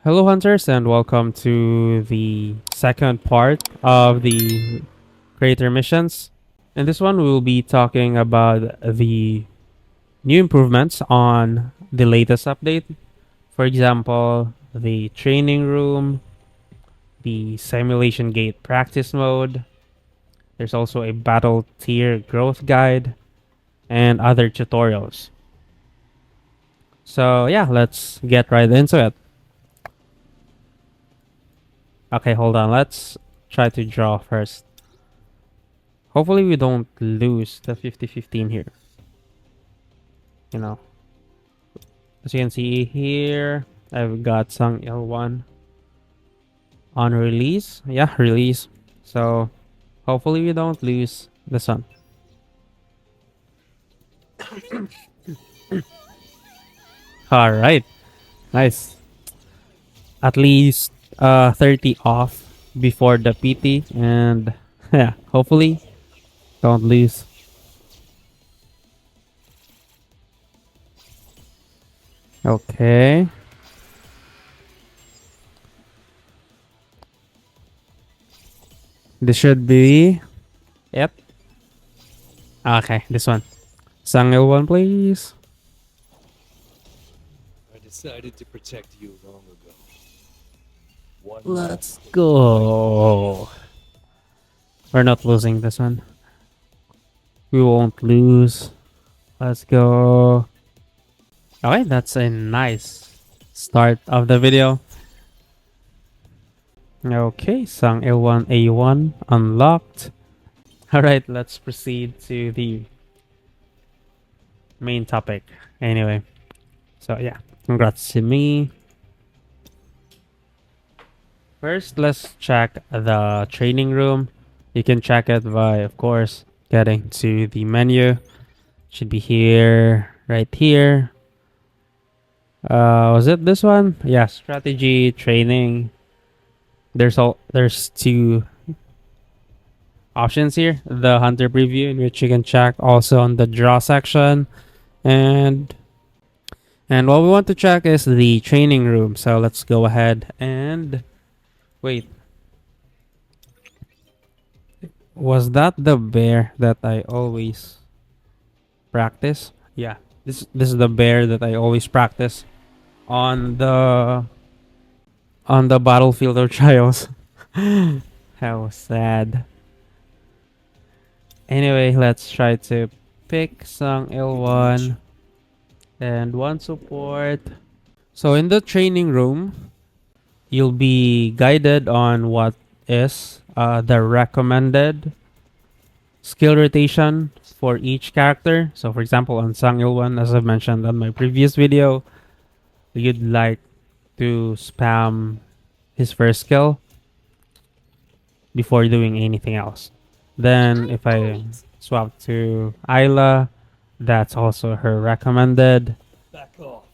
Hello, hunters, and welcome to the second part of the creator missions. In this one, we will be talking about the new improvements on the latest update. For example, the training room, the simulation gate practice mode. There's also a battle tier growth guide and other tutorials. So, yeah, let's get right into it. Okay, hold on. Let's try to draw first. Hopefully we don't lose the 50-15 here. You know, as you can see here, I've got Sang L1 on release. Yeah, release. So hopefully we don't lose the sun. All right, nice. At least 30 off before the PT, and yeah, hopefully don't lose. Okay. This should be it. Okay, this one. Sang L1, please. I decided to protect you long ago. Let's go. We're not losing this one. We won't lose. Let's go. Okay, that's a nice start of the video. Okay, Sang L1 A1 unlocked. Alright, let's proceed to the main topic. Anyway, so yeah, congrats to me. First, let's check the training room. You can check it by, of course, getting to the menu. Should be here, right here. Was it this one? Yeah, strategy, training. There's two options here. The hunter preview, in which you can check also on the draw section. And what we want to check is the training room. So let's go ahead and wait. Was that the bear that I always practice? Yeah. This is the bear that I always practice on the battlefield of trials. How sad. Anyway, let's try to pick Sang L1 and one support. So in the training room, you'll be guided on what is the recommended skill rotation for each character. So for example, on Sang L1, as I mentioned on my previous video, you'd like to spam his first skill before doing anything else. Then if I swap to Isla, that's also her recommended. Back off.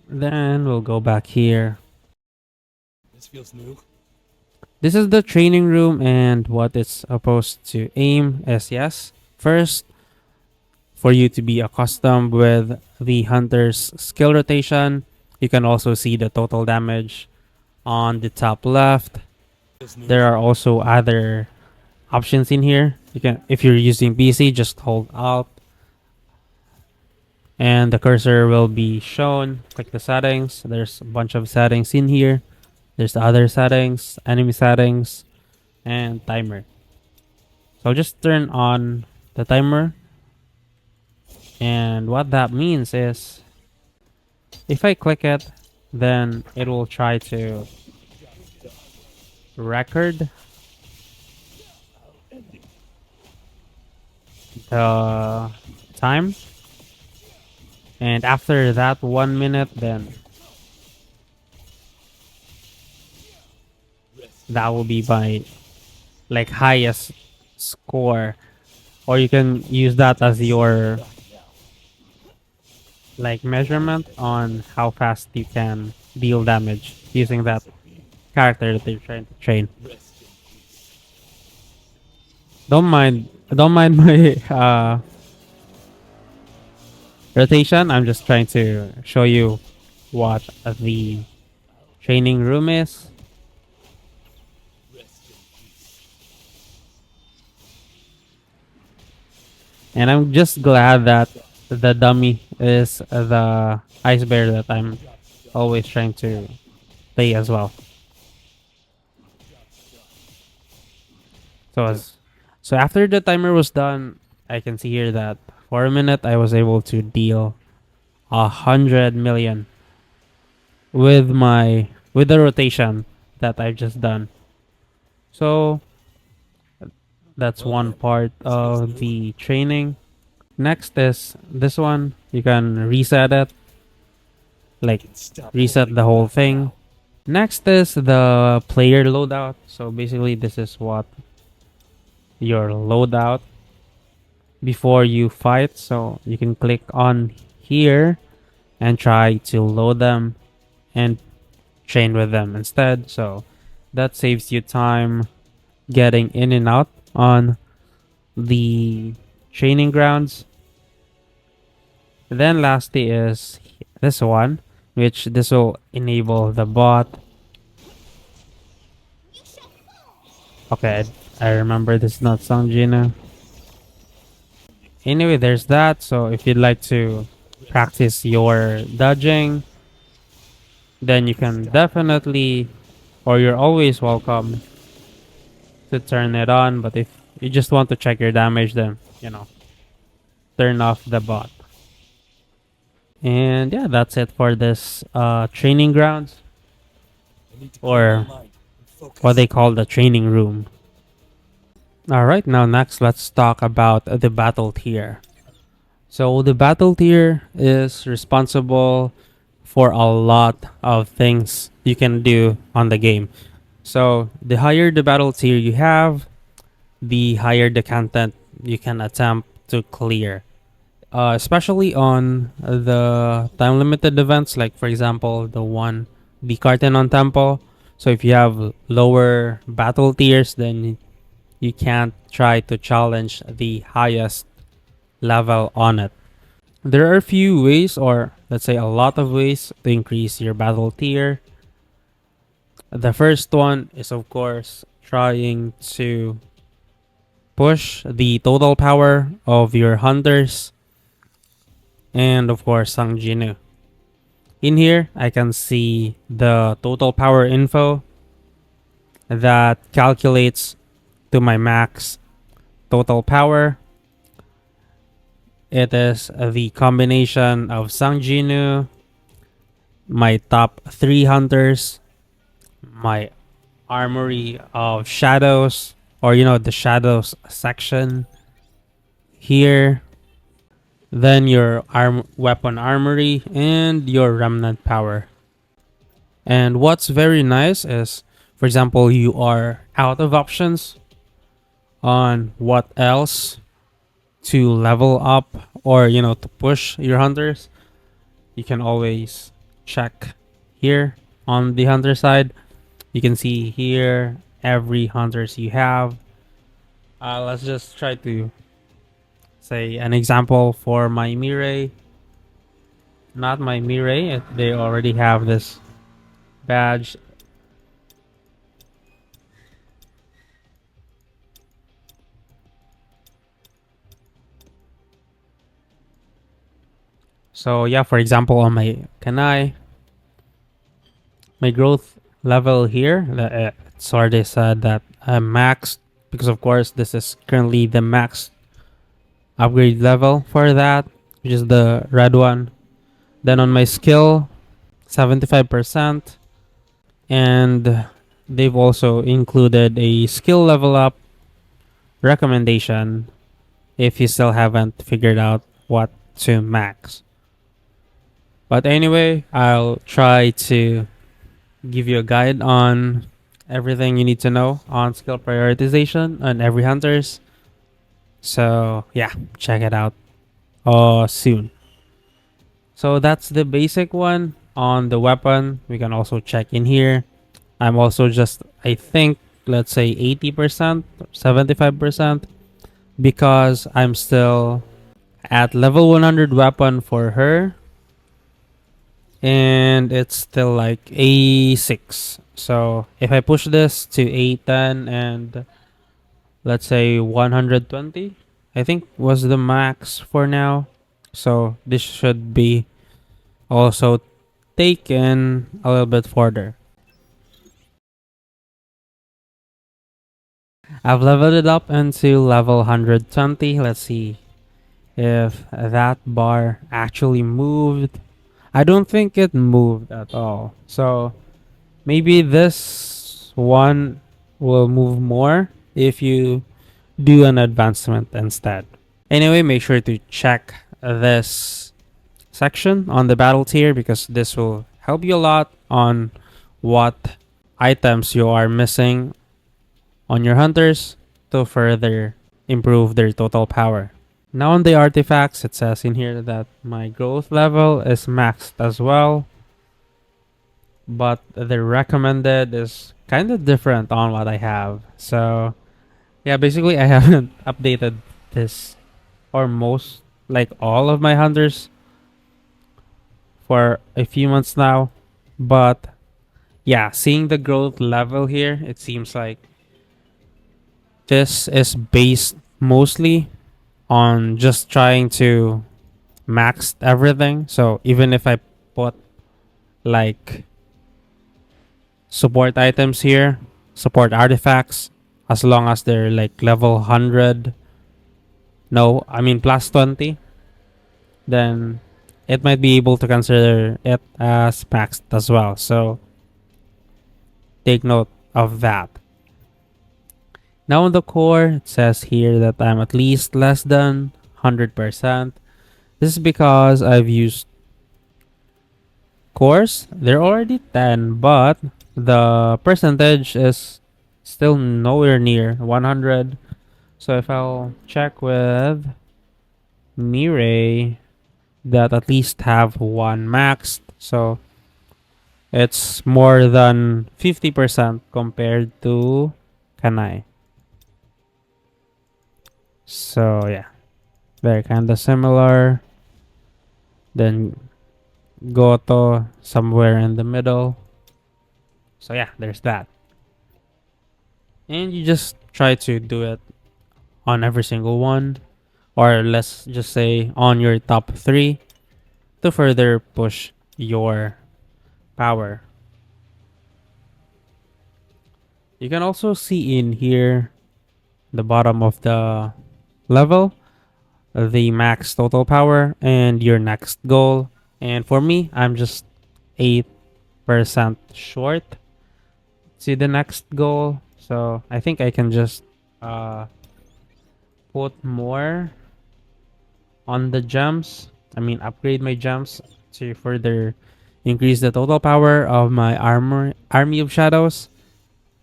Then we'll go back here. This feels new. This is the training room, and what it's supposed to aim is, yes, first, for you to be accustomed with the hunter's skill rotation. You can also see the total damage on the top left. There are also other options in here. You can, if you're using PC, just hold Alt and the cursor will be shown. Click the settings. There's a bunch of settings in here. There's the other settings, enemy settings, and timer. So I'll just turn on the timer. And what that means is if I click it, then it will try to record the time. And after that 1 minute, then that will be my like highest score, or you can use that as your like measurement on how fast you can deal damage using that character that you're trying to train. Don't mind my rotation. I'm just trying to show you what the training room is. Rest in peace. And I'm just glad that the dummy is the ice bear that I'm always trying to play as well. So so after the timer was done, I can see here that for a minute I was able to deal 100 million with the rotation that I've just done. So that's Well one then, part this feels of new. the training. Next is this one. You can reset it, I like can stop reset holding the you whole back thing. now. Next is the player loadout. So basically, this is what your loadout before you fight. So you can click on here and try to load them and train with them instead. So that saves you time getting in and out on the training grounds. Then lastly is this one, which this will enable the bot. Okay, I remember this is not Sangjina. Anyway, there's that. So if you'd like to Rest in practice your dodging, then you can stop holding you back. definitely, or you're always welcome to turn it on. But if you just want to check your damage, then, turn off the bot. And yeah, that's it for this training grounds, I need to clear my or mind and what focus. they call the training room. Alright, now next let's talk about the battle tier. So the battle tier is responsible for a lot of things you can do on the game. So the higher the battle tier you have, the higher the content you can attempt to clear. Especially on the time limited events, like for example the Cartenon Temple. So if you have lower battle tiers, then you can't try to challenge the highest level on it. There are a few ways, or let's say a lot of ways, to increase your battle tier. The first one is, of course, trying to push the total power of your hunters and, of course, Sangjinu. In here, I can see the total power info that calculates to my max total power. It is the combination of Sangjinu, my top 3 hunters, my armory of shadows, or the shadows section here, then your weapon armory and your remnant power. And what's very nice is, for example, you are out of options on what else to level up, or to push your hunters. You can always check here on the hunter side. You can see here every hunters you have. Let's just try to say an example for my Mirai. Not my Mirai, they already have this badge. So yeah, for example, on my Kanai, my growth level here, it's already said that I'm maxed, because of course this is currently the max upgrade level for that, which is the red one. Then on my skill, 75%. And they've also included a skill level up recommendation if you still haven't figured out what to max. But anyway, I'll try to give you a guide on everything you need to know on skill prioritization on every hunters. So yeah, check it out soon. So that's the basic one. On the weapon, we can also check in here. I'm also just, I think, let's say 80%, 75%, because I'm still at level 100 weapon for her, and it's still like A6. So if I push this to A10 and let's say 120, I think was the max for now. So this should be also taken a little bit further. I've leveled it up into level 120. Let's see if that bar actually moved. I don't think it moved at all. So maybe this one will move more if you do an advancement instead. Anyway, make sure to check this section on the battle tier because this will help you a lot on what items you are missing on your hunters to further improve their total power. Now on the artifacts, it says in here that my growth level is maxed as well, but the recommended is kind of different on what I have. So yeah, basically I haven't updated this or most like all of my hunters for a few months now, but yeah, seeing the growth level here, it seems like this is based mostly on just trying to max everything. So even if I put like support items here, support artifacts, as long as they're like level 100, no, I mean plus 20, then it might be able to consider it as maxed as well. So take note of that. Now on the core, it says here that I'm at least less than 100%. This is because I've used cores. They're already 10, but the percentage is still nowhere near 100. So if I'll check with Mirai, that at least have one maxed. So it's more than 50% compared to Kanai. So yeah, they're kind of similar. Then Goto somewhere in the middle. So yeah, there's that. And you just try to do it on every single one, or let's just say on your top 3 to further push your power. You can also see in here the bottom of the level the max total power and your next goal. And for me, I'm just 8% short to the next goal. So I think I can just uh, put more on the gems. I mean, upgrade my gems to further increase the total power of my army of shadows.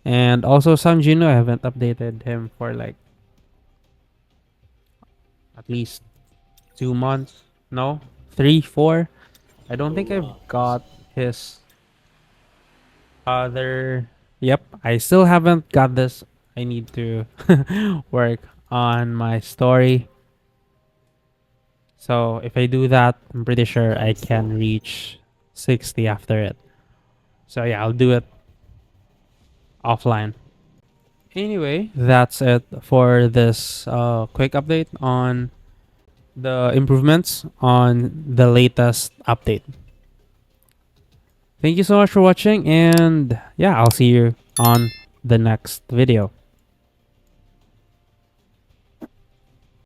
And also Sanjino, I haven't updated him for like at least 2 months. No, 3, 4. I don't think I've got his other. Yep, I still haven't got this. I need to work on my story. So if I do that, I'm pretty sure I can reach 60 after it. So yeah, I'll do it offline. Anyway, that's it for this quick update on the improvements on the latest update. Thank you so much for watching, and yeah, I'll see you on the next video.